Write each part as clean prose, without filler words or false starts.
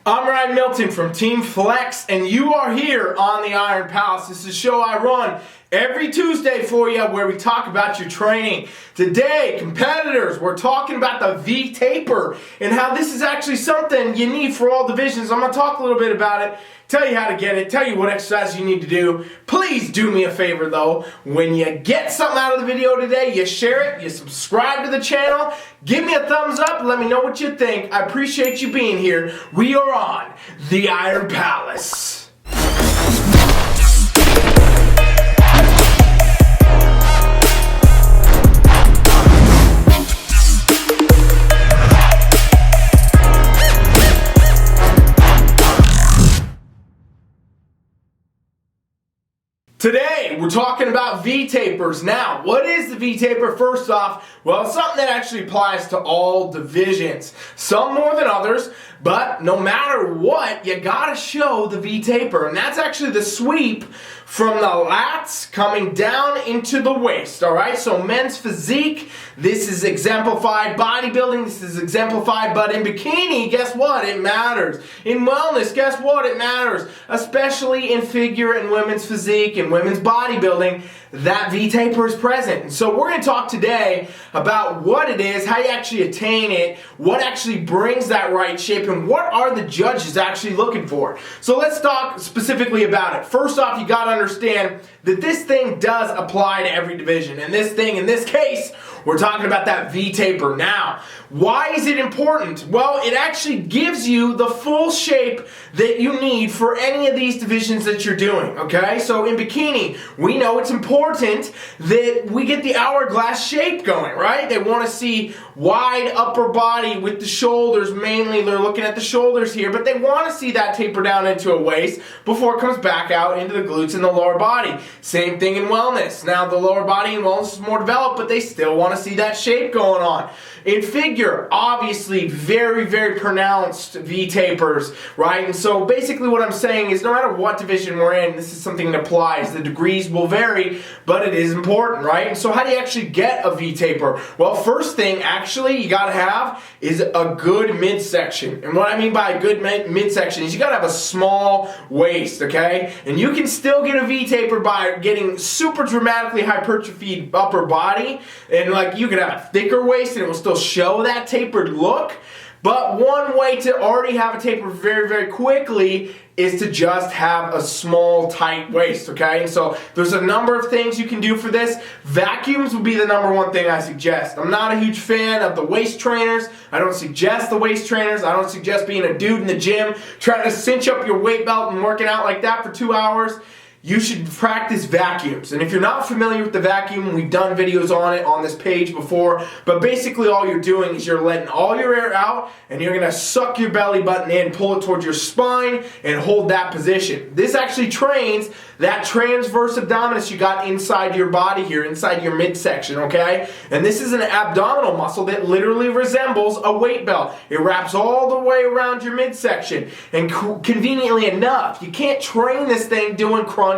I'm Ryan Milton from TeamFFLEX, and you are here on the Iron Palace. This is a show I run every Tuesday for you where we talk about your training. Today, competitors, we're talking about the V-taper and how this is actually something you need for all divisions. I'm going to talk a little bit about it, tell you how to get it, tell you what exercise you need to do. Please do me a favor though, when you get something out of the video today, you share it, you subscribe to the channel, give me a thumbs up, let me know what you think. I appreciate you being here. We are on the Iron Palace. Today, we're talking about V-tapers. Now, what is the V-taper? First off, well, it's something that actually applies to all divisions. Some more than others, but no matter what, you gotta show the V-taper. And that's actually the sweep from the lats coming down into the waist, all right? So men's physique, this is exemplified. Bodybuilding, this is exemplified. But in bikini, guess what? It matters. In wellness, guess what? It matters. Especially in figure and women's physique and women's bodybuilding, that V-taper is present. And so we're going to talk today about what it is, how you actually attain it, what actually brings that right shape, and what are the judges actually looking for. So let's talk specifically about it. First off, you got to understand that this thing does apply to every division. And this thing, in this case, we're talking about that V-taper. Now, why is it important? Well, it actually gives you the full shape that you need for any of these divisions that you're doing, okay? So in bikini, we know it's important that we get the hourglass shape going, right? They want to see wide upper body with the shoulders. Mainly, they're looking at the shoulders here, but they want to see that taper down into a waist before it comes back out into the glutes and the lower body. Same thing in wellness. Now, the lower body in wellness is more developed, but they still want to see that shape going on. In figure, obviously, very, very pronounced V-tapers, right? And so basically what I'm saying is no matter what division we're in, this is something that applies. The degrees will vary, but it is important, right? And so how do you actually get a V-taper? Well, first thing, actually, you gotta have is a good midsection. And what I mean by a good midsection is you gotta have a small waist, okay? And you can still get a V-taper by getting super dramatically hypertrophied upper body, and like you can have a thicker waist and it will still show that tapered look. But one way to already have a taper very, very quickly is to just have a small, tight waist, okay? And so there's a number of things you can do for this. Vacuums would be the number one thing I suggest. I'm not a huge fan of the waist trainers. I don't suggest the waist trainers. I don't suggest being a dude in the gym trying to cinch up your weight belt and working out like that for 2 hours. You should practice vacuums. And if you're not familiar with the vacuum, we've done videos on it on this page before, but basically all you're doing is you're letting all your air out and you're gonna suck your belly button in, pull it towards your spine, and hold that position. This actually trains that transverse abdominis you got inside your body here, inside your midsection, okay? And this is an abdominal muscle that literally resembles a weight belt. It wraps all the way around your midsection. And conveniently enough, you can't train this thing doing crunches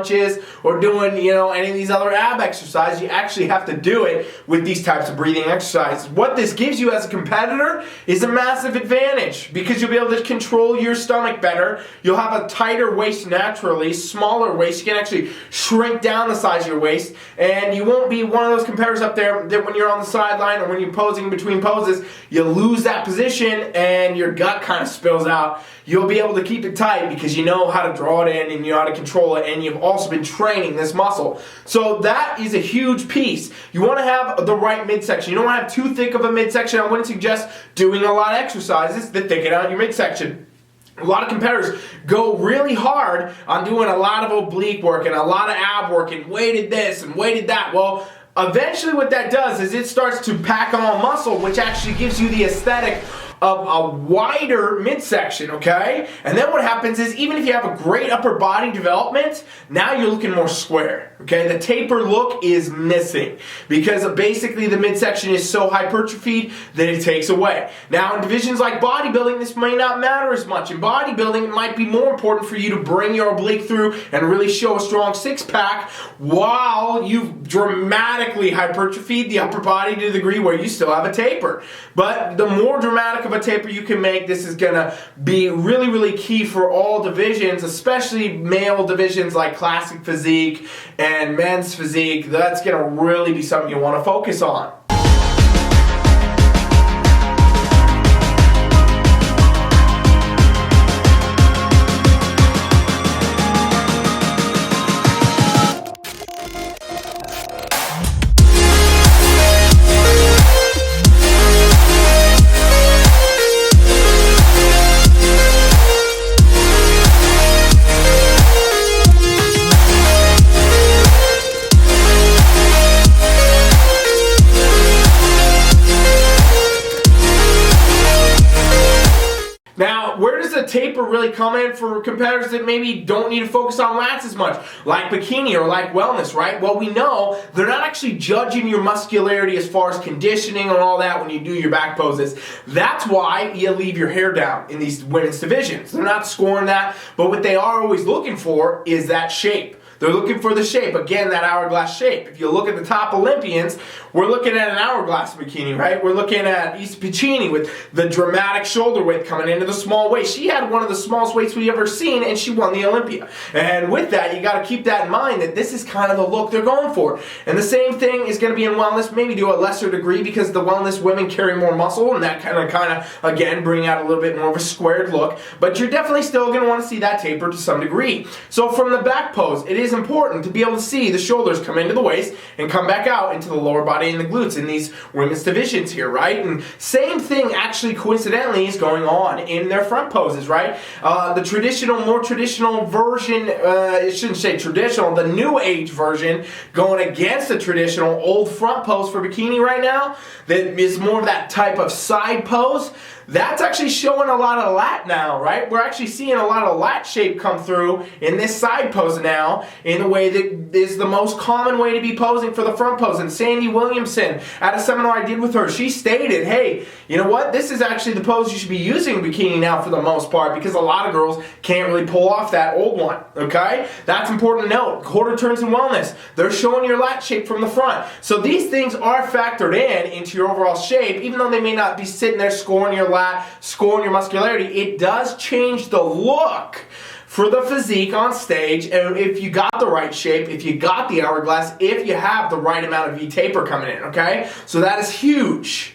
or doing, any of these other ab exercises. You actually have to do it with these types of breathing exercises. What this gives you as a competitor is a massive advantage because you'll be able to control your stomach better. You'll have a tighter waist naturally, smaller waist. You can actually shrink down the size of your waist, and you won't be one of those competitors up there that when you're on the sideline or when you're posing between poses, you lose that position and your gut kind of spills out. You'll be able to keep it tight because you know how to draw it in and you know how to control it, and you've also been training this muscle. So that is a huge piece. You want to have the right midsection. You don't want to have too thick of a midsection. I wouldn't suggest doing a lot of exercises that thicken out your midsection. A lot of competitors go really hard on doing a lot of oblique work and a lot of ab work and weighted this and weighted that. Well, eventually what that does is it starts to pack on muscle, which actually gives you the aesthetic of a wider midsection, okay? And then what happens is even if you have a great upper body development, now you're looking more square, okay? The taper look is missing because basically the midsection is so hypertrophied that it takes away. Now in divisions like bodybuilding, this may not matter as much. In bodybuilding, it might be more important for you to bring your oblique through and really show a strong six-pack while you've dramatically hypertrophied the upper body to the degree where you still have a taper. But the more dramatic of a taper you can make. This is going to be really, really key for all divisions, especially male divisions like classic physique and men's physique. That's going to really be something you want to focus on. Now, where does the taper really come in for competitors that maybe don't need to focus on lats as much, like bikini or like wellness, right? Well, we know they're not actually judging your muscularity as far as conditioning and all that when you do your back poses. That's why you leave your hair down in these women's divisions. They're not scoring that, but what they are always looking for is that shape. They're looking for the shape, again, that hourglass shape. If you look at the top Olympians, we're looking at an hourglass bikini, right? We're looking at Isa Piccini with the dramatic shoulder width coming into the small waist. She had one of the smallest waists we've ever seen, and she won the Olympia. And with that, you got to keep that in mind, that this is kind of the look they're going for. And the same thing is going to be in wellness, maybe to a lesser degree, because the wellness women carry more muscle, and that kind of, again, bring out a little bit more of a squared look. But you're definitely still going to want to see that taper to some degree. So from the back pose, it is important to be able to see the shoulders come into the waist and come back out into the lower body and the glutes in these women's divisions here, right? And same thing actually coincidentally is going on in their front poses, right? The more traditional version, I shouldn't say traditional, the new age version going against the traditional old front pose for bikini right now, that is more of that type of side pose. That's actually showing a lot of lat now, right? We're actually seeing a lot of lat shape come through in this side pose now in a way that is the most common way to be posing for the front pose. And Sandy Williamson, at a seminar I did with her, she stated, hey, you know what? This is actually the pose you should be using in bikini now for the most part, because a lot of girls can't really pull off that old one, okay? That's important to note. Quarter turns in wellness, they're showing your lat shape from the front. So these things are factored into your overall shape, even though they may not be sitting there scoring your lat, scoring your muscularity. It does change the look for the physique on stage, and if you got the right shape, if you got the hourglass, if you have the right amount of V taper coming in, okay? So that is huge.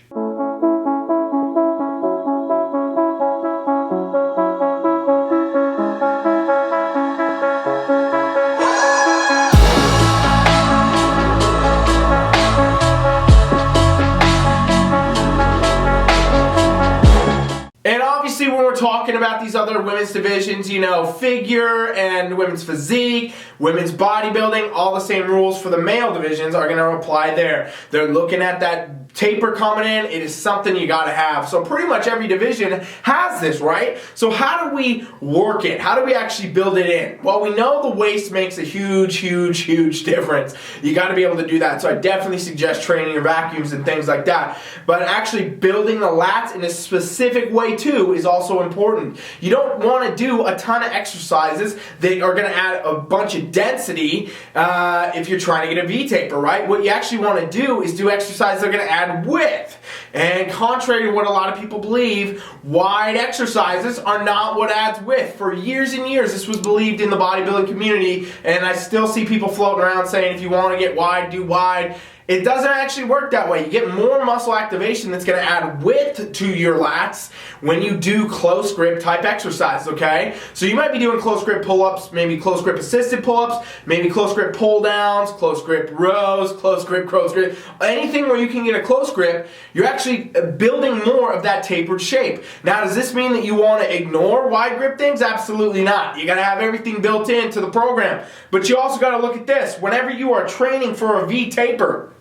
When we're talking about these other women's divisions, you know, figure and women's physique, women's bodybuilding, all the same rules for the male divisions are going to apply there. They're looking at that taper coming in. It is something you got to have. So pretty much every division has this, right? So how do we work it? How do we actually build it in? Well, we know the waist makes a huge, huge, huge difference. You got to be able to do that. So I definitely suggest training your vacuums and things like that. But actually building the lats in a specific way too is also important. You don't want to do a ton of exercises that are going to add a bunch of density if you're trying to get a V-taper, right? What you actually want to do is do exercises that are going to add width. And contrary to what a lot of people believe, wide exercises are not what adds width. For years and years, this was believed in the bodybuilding community, and I still see people floating around saying if you want to get wide, do wide. It doesn't actually work that way. You get more muscle activation that's going to add width to your lats when you do close grip type exercise, okay? So you might be doing close grip pull-ups, maybe close grip assisted pull-ups, maybe close grip pull downs, close grip rows, close grip, anything where you can get a close grip. You're actually building more of that tapered shape. Now, does this mean that you want to ignore wide grip things? Absolutely not. You got to have everything built into the program. But you also got to look at this. Whenever you are training for a V taper,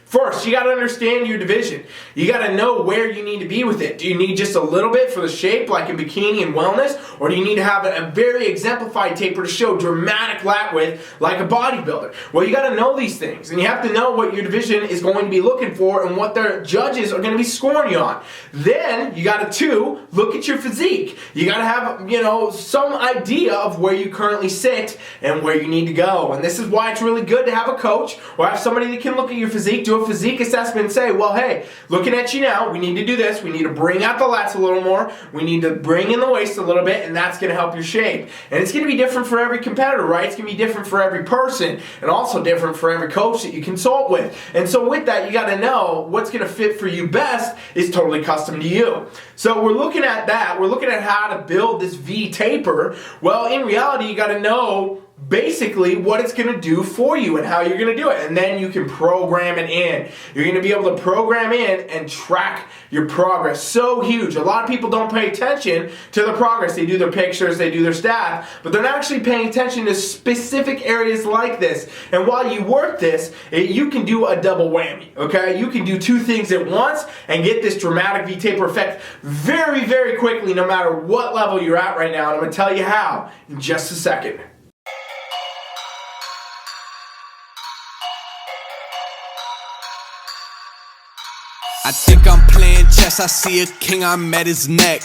first, you got to understand your division. You got to know where you need to be with it. Do you need just a little bit for the shape, like in bikini and wellness? Or do you need to have a very exemplified taper to show dramatic lat width, like a bodybuilder? Well, you got to know these things. And you have to know what your division is going to be looking for and what their judges are going to be scoring you on. Then, you got to, look at your physique. You got to have, some idea of where you currently sit and where you need to go. And this is why it's really good to have a coach or have somebody that can look at your physique, do do a physique assessment and say, well, hey, looking at you now, we need to do this. We need to bring out the lats a little more. We need to bring in the waist a little bit, and that's going to help your shape. And it's going to be different for every competitor, right? It's going to be different for every person, and also different for every coach that you consult with. And so with that, you got to know what's going to fit for you best is totally custom to you. So we're looking at that. We're looking at how to build this V taper. Well, in reality, you got to know basically what it's going to do for you and how you're going to do it. And then you can program it in. You're going to be able to program in and track your progress. So huge. A lot of people don't pay attention to the progress. They do their pictures, they do their stats, but they're not actually paying attention to specific areas like this. And while you work this, you can do a double whammy, okay? You can do two things at once and get this dramatic V-taper effect very, very quickly, no matter what level you're at right now. And I'm going to tell you how in just a second. I think I'm playing chess, I see a king, I'm at his neck.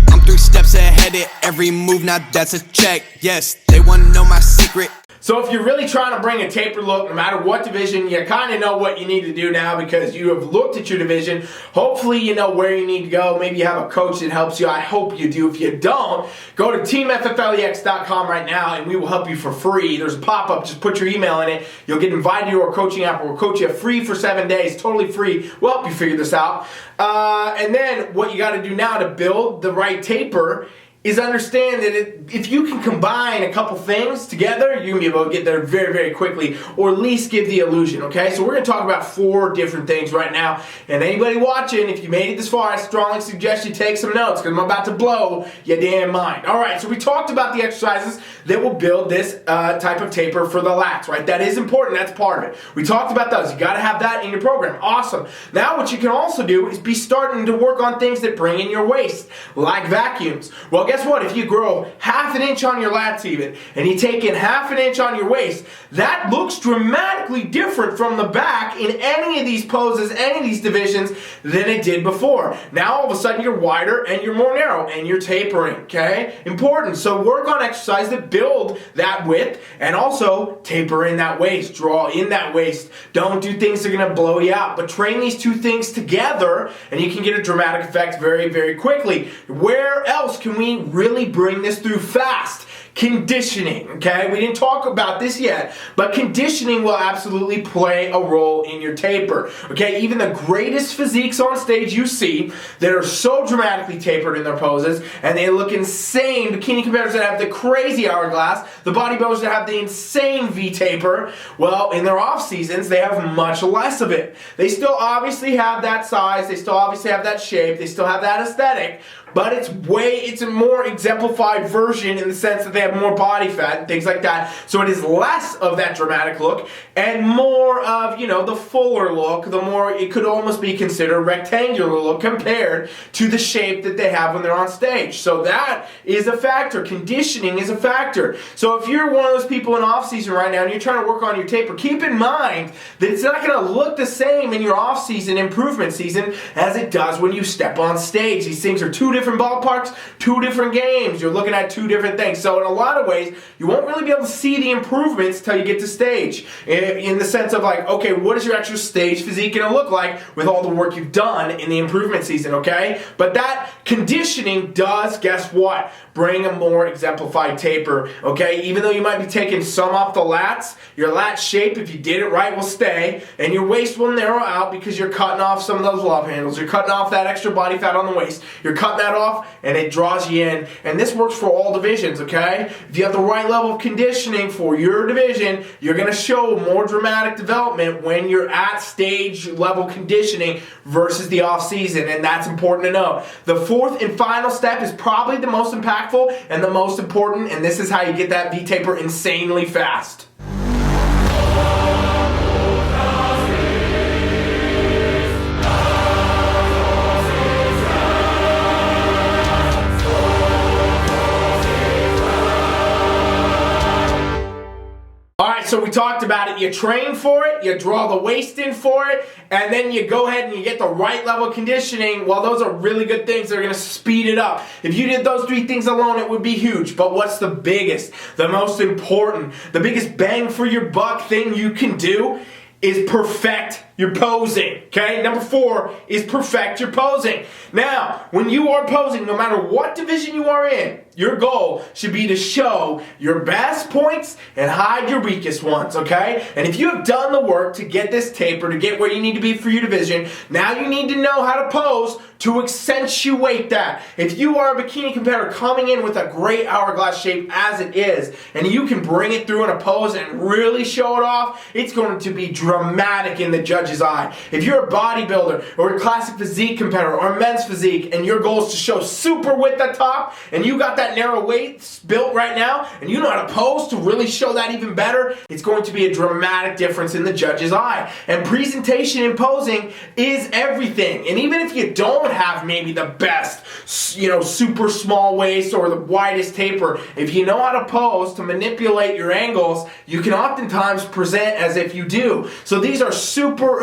I'm 3 steps ahead at every move, now that's a check. Yes, they wanna know my secret. So if you're really trying to bring a taper look, no matter what division, you kind of know what you need to do now because you have looked at your division. Hopefully you know where you need to go. Maybe you have a coach that helps you. I hope you do. If you don't, go to TeamFFLEX.com right now and we will help you for free. There's a pop-up. Just put your email in it. You'll get invited to our coaching app. We'll coach you free for 7 days, totally free. We'll help you figure this out. And then what you got to do now to build the right taper is understand that if you can combine a couple things together, you can be able to get there very, very quickly, or at least give the illusion, okay? So we're going to talk about 4 different things right now, and anybody watching, if you made it this far, I strongly suggest you take some notes, because I'm about to blow your damn mind. All right, so we talked about the exercises that will build this type of taper for the lats, right? That is important. That's part of it. We talked about those. You got to have that in your program. Awesome. Now what you can also do is be starting to work on things that bring in your waist, like vacuums. Well, guess what? If you grow half an inch on your lats even, and you take in half an inch on your waist, that looks dramatically different from the back in any of these poses, any of these divisions than it did before. Now all of a sudden you're wider and you're more narrow and you're tapering, okay? Important. So work on exercise that build that width and also taper in that waist, draw in that waist. Don't do things that are going to blow you out, but train these two things together and you can get a dramatic effect very, very quickly. Where else can we really bring this through fast? Conditioning, okay? We didn't talk about this yet, but conditioning will absolutely play a role in your taper, okay? Even the greatest physiques on stage you see that are so dramatically tapered in their poses, and they look insane, bikini competitors that have the crazy hourglass, the bodybuilders that have the insane V-taper, well, in their off seasons, they have much less of it. They still obviously have that size, they still obviously have that shape, they still have that aesthetic, but it's a more exemplified version in the sense that they have more body fat and things like that. So it is less of that dramatic look and more of, the fuller look, the more it could almost be considered rectangular look compared to the shape that they have when they're on stage. So that is a factor. Conditioning is a factor. So if you're one of those people in off season right now and you're trying to work on your taper, keep in mind that it's not going to look the same in your off season improvement season as it does when you step on stage. These things are two different ballparks, 2 different games. You're looking at 2 different things. So in a lot of ways, you won't really be able to see the improvements till you get to stage. In the sense of like, okay, what is your actual stage physique going to look like with all the work you've done in the improvement season, okay? But that conditioning does, guess what? Bring a more exemplified taper, okay? Even though you might be taking some off the lats, your lat shape, if you did it right, will stay, and your waist will narrow out because you're cutting off some of those love handles. You're cutting off that extra body fat on the waist. You're cutting that off, and it draws you in. And this works for all divisions, okay? If you have the right level of conditioning for your division, you're going to show more dramatic development when you're at stage level conditioning versus the off season, and that's important to know. The 4th and final step is probably the most impactful and the most important, and this is how you get that V-taper insanely fast. So we talked about it. You train for it, you draw the waist in for it, and then you go ahead and you get the right level of conditioning. Well, those are really good things that are going to speed it up. If you did those 3 things alone, it would be huge. But what's the biggest, the most important, the biggest bang for your buck thing you can do is perfect your posing, okay? Number 4 is perfect your posing. Now, when you are posing, no matter what division you are in, your goal should be to show your best points and hide your weakest ones, okay? And if you have done the work to get this taper, to get where you need to be for your division, now you need to know how to pose to accentuate that. If you are a bikini competitor coming in with a great hourglass shape as it is, and you can bring it through in a pose and really show it off, it's going to be dramatic in the judge's eye. If you're a bodybuilder or a classic physique competitor or men's physique, and your goal is to show super width at top, and you got that narrow waist built right now, and you know how to pose to really show that even better, it's going to be a dramatic difference in the judge's eye. And presentation in posing is everything. And even if you don't have maybe the best, super small waist or the widest taper, if you know how to pose to manipulate your angles, you can oftentimes present as if you do. So these are a super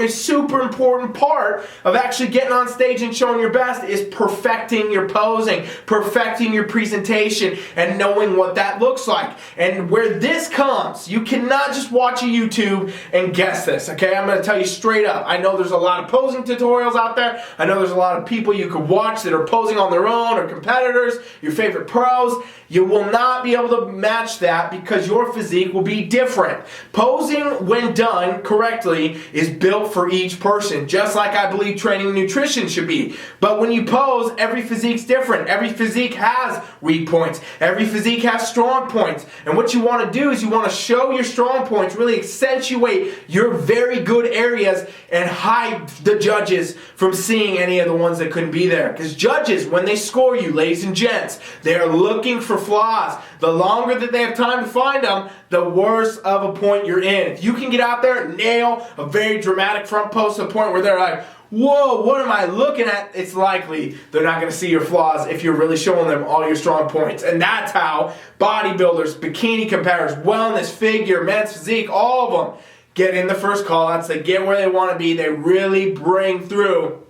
important part of actually getting on stage and showing your best is perfecting your posing, perfecting your presentation, and knowing what that looks like. And where this comes, you cannot just watch a YouTube and guess this, okay? I'm going to tell you straight up. I know there's a lot of posing tutorials out there. I know there's a lot of people you could watch that are posing on their own, or competitors, your favorite pros. You will not be able to match that because your physique will be different. Posing, when done correctly, is built for each person, just like I believe training and nutrition should be. But when you pose, every physique's different. Every physique has weak points. Every physique has strong points. And what you want to do is you want to show your strong points, really accentuate your very good areas, and hide the judges from seeing any of the ones that couldn't be there. Because judges, when they score you, ladies and gents, they are looking for flaws. The longer that they have time to find them, the worse of a point you're in. If you can get out there and nail a very dramatic front pose to the point where they're like, whoa, what am I looking at? It's likely they're not going to see your flaws if you're really showing them all your strong points. And that's how bodybuilders, bikini competitors, wellness, figure, men's physique, all of them get in the first call-outs. They get where they want to be. They really bring through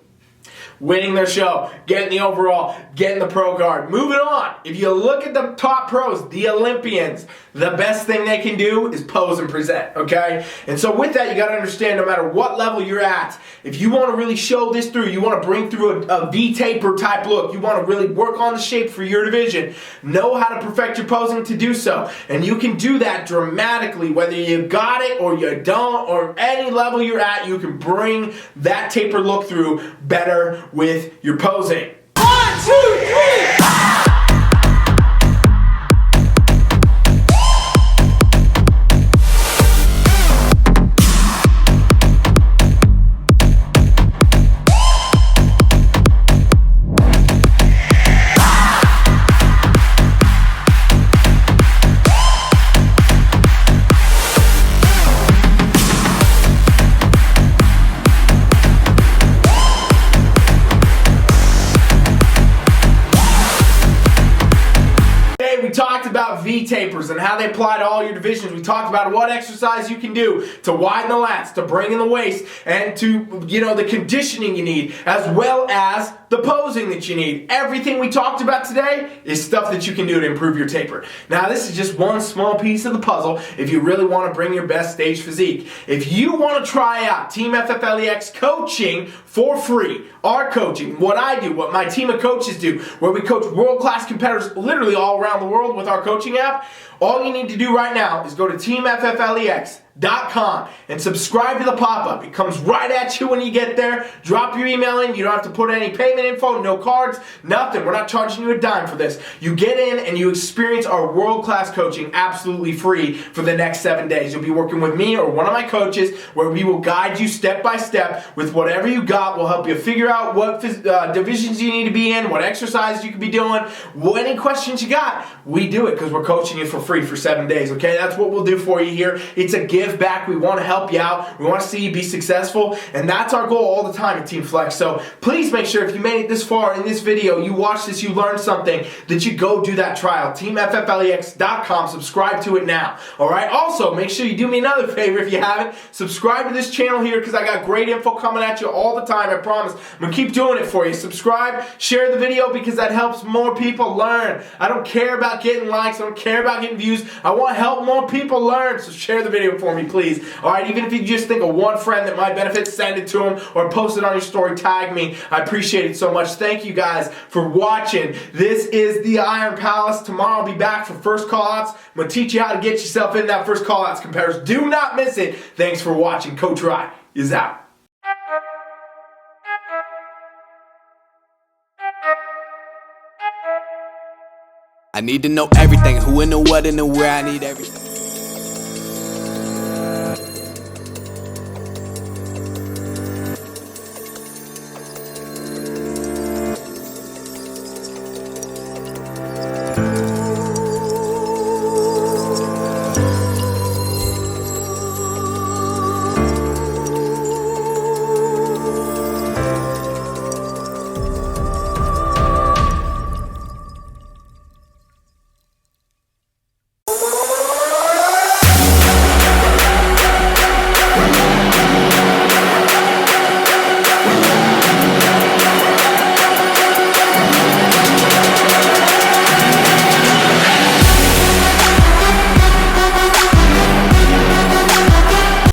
winning their show, getting the overall, getting the pro card. Moving on, if you look at the top pros, the Olympians, the best thing they can do is pose and present, okay? And so with that, you got to understand no matter what level you're at, if you want to really show this through, you want to bring through a V-taper type look, you want to really work on the shape for your division, know how to perfect your posing to do so. And you can do that dramatically, whether you got it or you don't, or any level you're at, you can bring that taper look through better with your posing. 1, 2, 3! We talked about V-tapers and how they apply to all your divisions. We talked about what exercise you can do to widen the lats, to bring in the waist, and to, the conditioning you need, as well as the posing that you need. Everything we talked about today is stuff that you can do to improve your taper. Now, this is just one small piece of the puzzle if you really want to bring your best stage physique. If you want to try out TeamFFLEX coaching for free, our coaching, what I do, what my team of coaches do, where we coach world-class competitors literally all around the world with our coaching app, all you need to do right now is go to TeamFFLEX.com and subscribe to the pop-up. It comes right at you when you get there. Drop your email in. You don't have to put any payment info, no cards, nothing. We're not charging you a dime for this. You get in and you experience our world-class coaching absolutely free for the next 7 days. You'll be working with me or one of my coaches where we will guide you step by step with whatever you got. We'll help you figure out what divisions you need to be in, what exercises you could be doing, any questions you got. We do it because we're coaching you for free for 7 days, okay? That's what we'll do for you here. It's a give back. We want to help you out. We want to see you be successful, and that's our goal all the time at TeamFFLEX. So please make sure if you made it this far in this video, you watched this, you learned something, that you go do that trial. TeamFFLEX.com. Subscribe to it now, all right? Also, make sure you do me another favor if you haven't. Subscribe to this channel here because I got great info coming at you all the time, I promise. I'm going to keep doing it for you. Subscribe, share the video because that helps more people learn. I don't care about getting likes. I don't care about getting views. I want to help more people learn, so share the video for me. for me, please. All right, even if you just think of one friend that might benefit, send it to them or post it on your story, tag me. I appreciate it so much. Thank you guys for watching. This is the Iron Palace. Tomorrow I'll be back for first call-outs. I'm going to teach you how to get yourself in that first call-outs comparison. Do not miss it. Thanks for watching. Coach Rye is out. I need to know everything, who and the what and the where, I need everything.